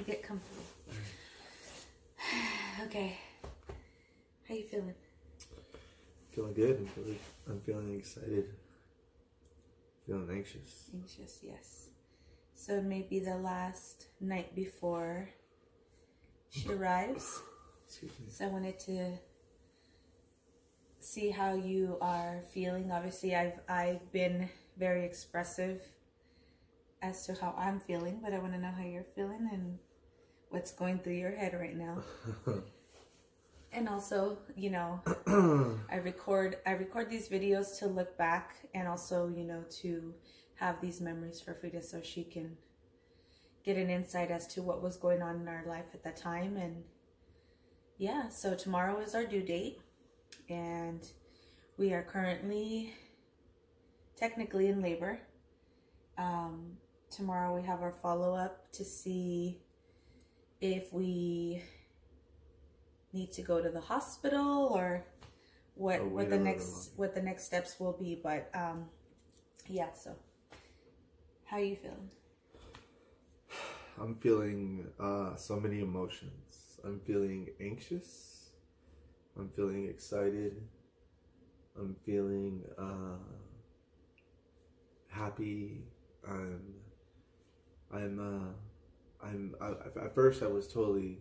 Get comfortable. Okay. How you feeling? Feeling good. I'm feeling excited. Feeling anxious. Anxious, yes. So maybe the last night before she arrives. Excuse me. So I wanted to see how you are feeling. Obviously, I've been very expressive as to how I'm feeling, but I want to know how you're feeling and what's going through your head right now. And also, you know, I record these videos to look back, and also, you know, to have these memories for Frida so she can get an insight as to what was going on in our life at that time. And yeah, so tomorrow is our due date, and we are currently technically in labor. Tomorrow we have our follow-up to see if we need to go to the hospital or what the next steps will be. But yeah, so how are you feeling? I'm feeling so many emotions. I'm feeling anxious. I'm feeling excited. I'm feeling happy. At first I was totally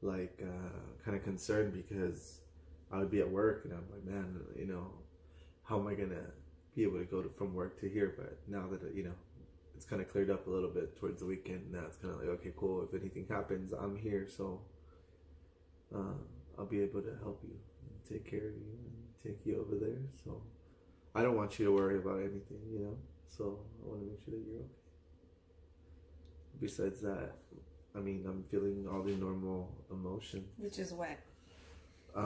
like kind of concerned because I would be at work and I'm like, man, you know, how am I gonna be able to go from work to here? But now that you know, it's kind of cleared up a little bit towards the weekend. Now it's kind of like, okay, cool. If anything happens, I'm here, so I'll be able to help you and take care of you and take you over there. So I don't want you to worry about anything, you know. So I want to make sure that you're okay. Besides that, I mean, I'm feeling all the normal emotions. Which is what?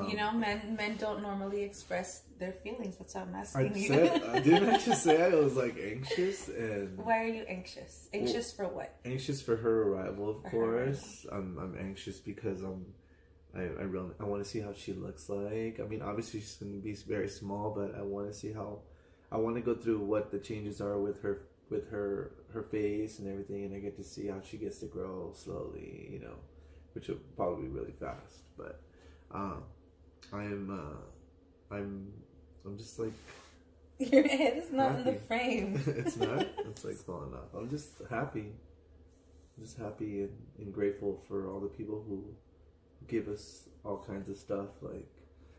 You know, men don't normally express their feelings. That's why I'm asking you. Didn't I just say I was like anxious? And why are you anxious? Anxious for what? Anxious for her arrival, of course. I'm anxious because I want to see how she looks like. I mean, obviously she's going to be very small, but I want to see how. I want to go through what the changes are with her face and everything, and I get to see how she gets to grow slowly, you know, which will probably be really fast. But I'm just like, your head is not happy. In the frame. It's not. It's like falling off. I'm just happy. And grateful for all the people who give us all kinds of stuff. Like,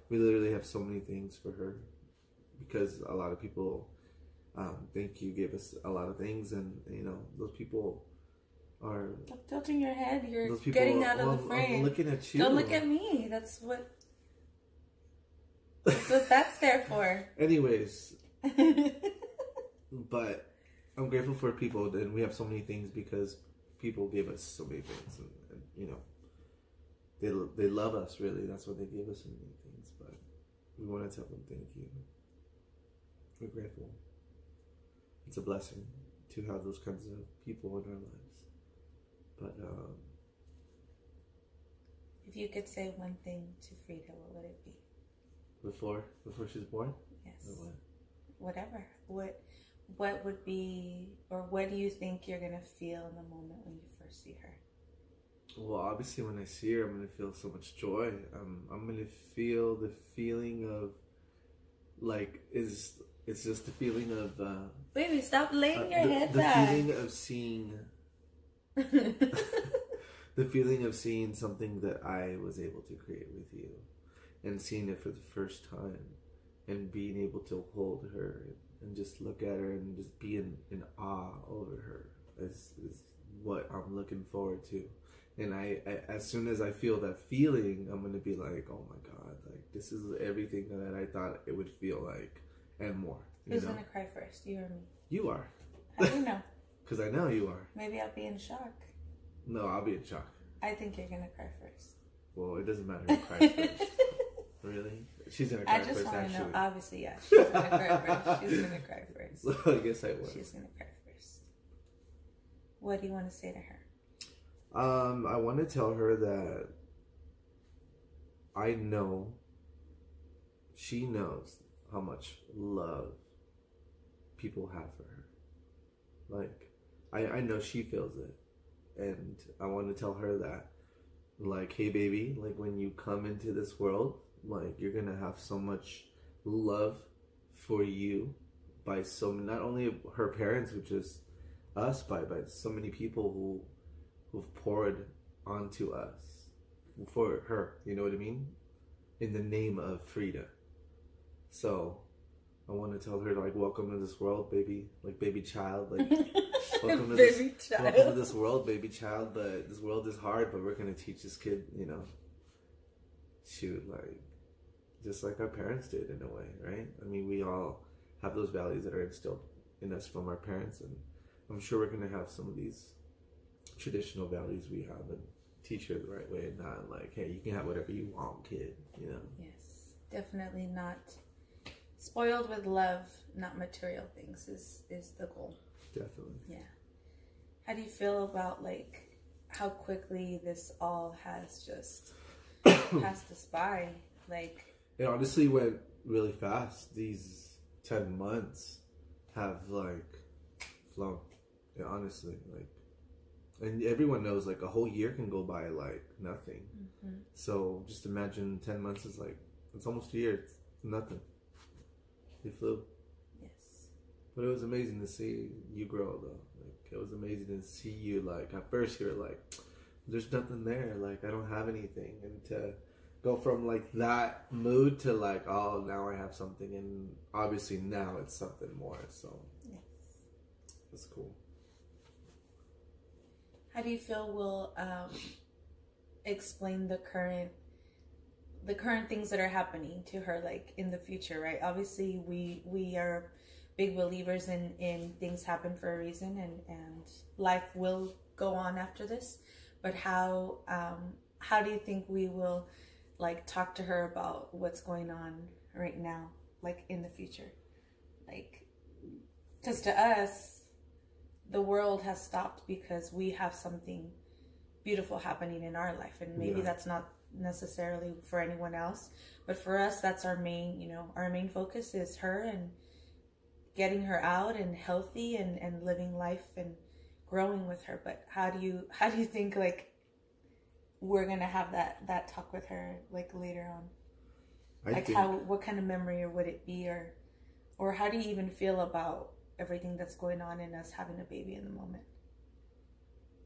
we literally have so many things for her because a lot of people think you gave us a lot of things, and you know, those people are... Stop tilting your head. You're getting out of the frame. I'm looking at you. Don't look at me. That's what that's there for. Anyways. But I'm grateful for people, and we have so many things because people gave us so many things, and you know, they love us, really. That's what they gave us, so many things. But we want to tell them thank you. We're grateful. It's a blessing to have those kinds of people in our lives. But if you could say one thing to Frida, what would it be? Before she was born? Yes. Or what? Whatever. What would be, or what do you think you're gonna feel in the moment when you first see her? Well, obviously when I see her, I'm gonna feel so much joy. I'm gonna feel the feeling of, like, it's just the feeling of... Baby, stop laying your head back. The feeling of seeing... the feeling of seeing something that I was able to create with you. And seeing it for the first time. And being able to hold her and just look at her and just be in awe over her is what I'm looking forward to. And I as soon as I feel that feeling, I'm going to be like, oh my God, like, this is everything that I thought it would feel like. And more. Who's going to cry first, you or me? You are. How do you know? Because I know you are. Maybe I'll be in shock. No, I'll be in shock. I think you're going to cry first. Well, it doesn't matter who cries first. Really? She's going to cry first, actually. I just want to know. Obviously, yeah. She's going to cry first. She's going to cry first. So I guess I would. She's going to cry first. What do you want to say to her? I want to tell her that I know she knows how much love people have for her. Like, I know she feels it. And I want to tell her that, like, hey baby, like when you come into this world, like you're gonna have so much love for you by not only her parents, which is us, by so many people who've poured onto us for her, you know what I mean, in the name of Frida. So I want to tell her, like, welcome to this world, baby, like baby child, like welcome to this world, baby child. But this world is hard, but we're gonna teach this kid, you know, shoot, like just like our parents did in a way, right? I mean, we all have those values that are instilled in us from our parents, and I'm sure we're gonna have some of these traditional values we have and teach her the right way, and not like, hey, you can have whatever you want, kid, you know? Yes, definitely not. Spoiled with love, not material things is the goal. Definitely. Yeah. How do you feel about, like, how quickly this all has just passed us by? Like, it honestly went really fast. These 10 months have, like, flown. Yeah, honestly, like, and everyone knows, like, a whole year can go by like nothing. Mm-hmm. So just imagine 10 months is like, it's almost a year. It's nothing. It flew. Yes. But it was amazing to see you grow, though. Like, it was amazing to see you, like, at first you're like, there's nothing there. Like, I don't have anything. And to go from, like, that mood to, like, oh, now I have something. And obviously now it's something more. So, yes. That's cool. How do you feel will explain the current things that are happening to her, like, in the future, right? Obviously, we are big believers in things happen for a reason, and life will go on after this. But how do you think we will, like, talk to her about what's going on right now, like, in the future? Like, because to us, the world has stopped because we have something beautiful happening in our life, and maybe that's not necessarily for anyone else, but for us, that's our main, our main focus is her and getting her out and healthy and living life and growing with her. But how do you think, like, we're gonna have that talk with her, like, later on? What kind of memory would it be, or how do you even feel about everything that's going on in us having a baby in the moment?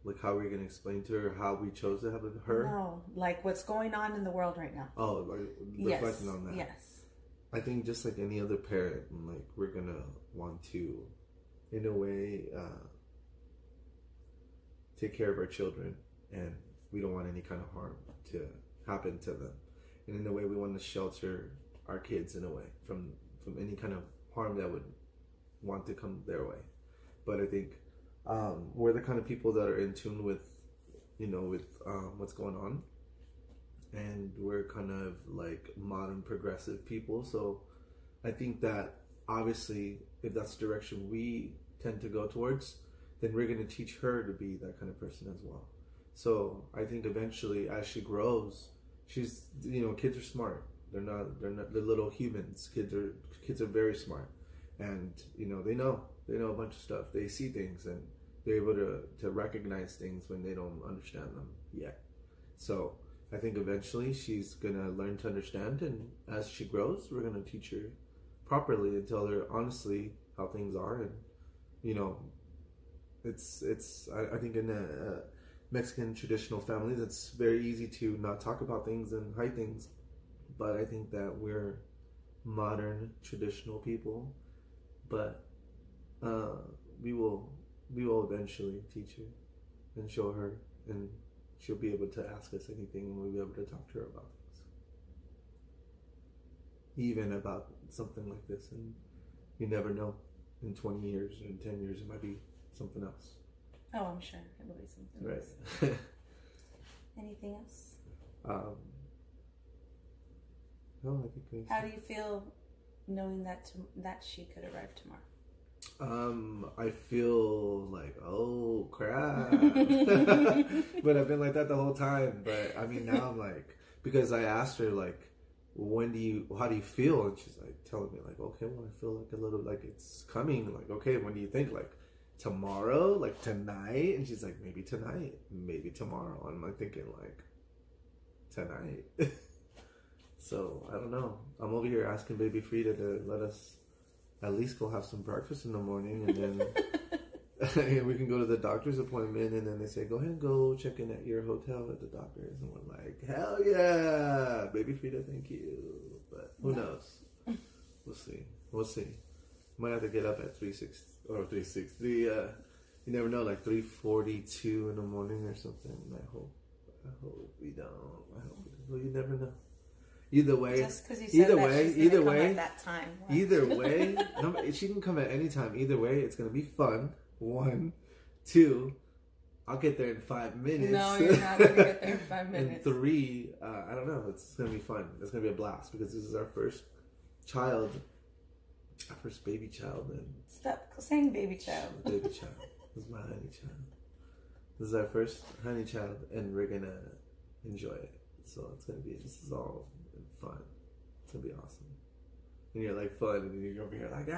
Like, how are we going to explain to her how we chose to have her? No, like, what's going on in the world right now. Oh, like, reflecting on that. Yes. I think just like any other parent, like, we're going to want to, in a way, take care of our children, and we don't want any kind of harm to happen to them. And in a way, we want to shelter our kids, in a way, from any kind of harm that would want to come their way. But I think we're the kind of people that are in tune with what's going on, and we're kind of like modern progressive people. So I think that obviously if that's the direction we tend to go towards, then we're going to teach her to be that kind of person as well. So I think eventually, as she grows, she's, kids are smart. They're little humans. Kids are very smart. And, they know a bunch of stuff. They see things, and they're able to recognize things when they don't understand them yet. So I think eventually she's going to learn to understand. And as she grows, we're going to teach her properly and tell her honestly how things are. And, I think in a Mexican traditional families, it's very easy to not talk about things and hide things. But I think that we're modern traditional people. But we will eventually teach her and show her, and she'll be able to ask us anything, and we'll be able to talk to her about things, even about something like this. And you never know, in 20 years or in 10 years, it might be something else. Oh, I'm sure it will be something else. Right. Anything else? No, I think. How do you feel knowing that she could arrive tomorrow? I feel like, oh crap. But I've been like that the whole time. But I mean, now I'm like, because I asked her, like, how do you feel? And she's like telling me, like, okay, well, I feel like a little, like it's coming. Like, okay, when do you think? Like tomorrow, like tonight? And she's like, maybe tonight, maybe tomorrow. And I'm like thinking like, tonight. So I don't know. I'm over here asking baby Frida to let us at least go have some breakfast in the morning, and then we can go to the doctor's appointment, and then they say, go ahead and go check in at your hotel at the doctor's. And we're like, hell yeah, baby Frida, thank you. But who knows? We'll see. We'll see. Might have to get up at 3:60. You never know, like 3:42 in the morning or something. I hope we don't. I hope we don't. Well, you never know. Either way, just because you said either way, at that time. Wow. Either way, no, she can come at any time. Either way, it's gonna be fun. 1, 2, I'll get there in 5 minutes. No, you're not gonna get there in 5 minutes. And 3, I don't know. It's gonna be fun. It's gonna be a blast because this is our first child, our first baby child. And stop saying baby child. Baby child. This is my honey child. This is our first honey child, and we're gonna enjoy it. So this is all fun. It's gonna be awesome. And you're like fun, and then you're over here like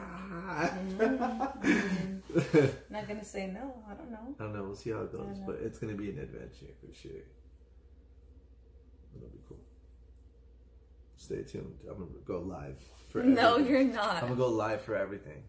Not gonna say no. I don't know. I don't know. We'll see how it goes, but it's gonna be an adventure for sure. It'll be cool. Stay tuned. I'm gonna go live for everything. No, you're not. I'm gonna go live for everything.